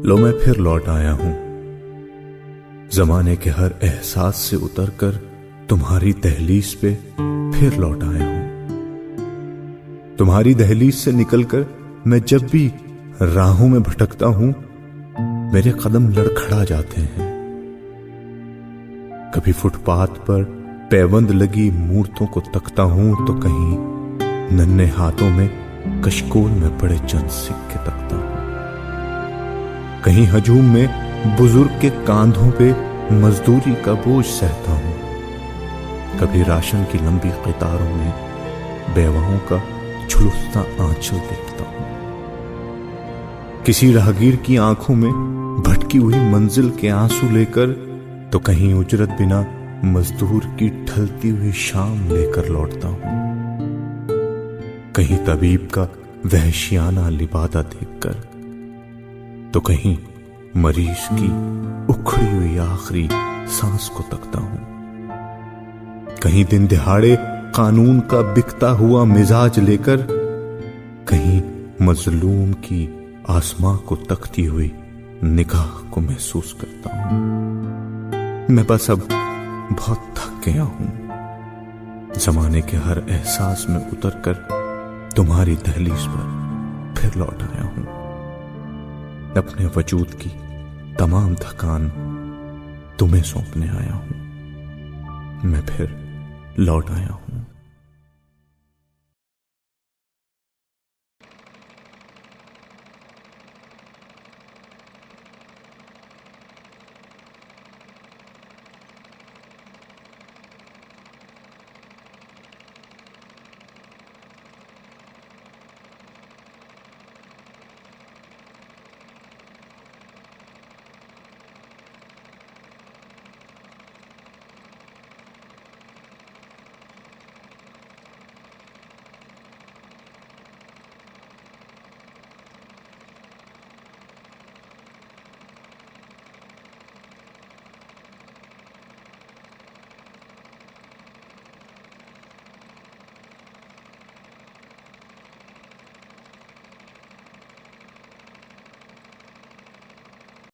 لو میں پھر لوٹ آیا ہوں، زمانے کے ہر احساس سے اتر کر تمہاری دہلیز پہ پھر لوٹ آیا ہوں۔ تمہاری دہلیز سے نکل کر میں جب بھی راہوں میں بھٹکتا ہوں، میرے قدم لڑکھڑا جاتے ہیں۔ کبھی فٹ پاتھ پر پیوند لگی مورتوں کو تکتا ہوں تو کہیں ننھے ہاتھوں میں کشکول میں پڑے چند سکے تکتا ہوں، کہیں ہجوم میں بزرگ کے کاندھوں پہ مزدوری کا بوجھ سہتا ہوں، کبھی راشن کی لمبی قطاروں میں بیواؤں کا جھلستا آنچل دیکھتا ہوں، کسی راہگیر کی آنکھوں میں بھٹکی ہوئی منزل کے آنسو لے کر تو کہیں اجرت بنا مزدور کی ڈھلتی ہوئی شام لے کر لوٹتا ہوں، کہیں طبیب کا وحشیانہ لبادہ دیکھ کر تو کہیں مریض کی اکھڑی ہوئی آخری سانس کو تکتا ہوں، کہیں دن دہاڑے قانون کا بکتا ہوا مزاج لے کر کہیں مظلوم کی آسماں کو تکتی ہوئی نگاہ کو محسوس کرتا ہوں۔ میں بس اب بہت تھک گیا ہوں، زمانے کے ہر احساس میں اتر کر تمہاری دہلیز پر پھر لوٹ آیا ہوں، اپنے وجود کی تمام تھکان تمہیں سونپنے آیا ہوں، میں پھر لوٹ آیا ہوں۔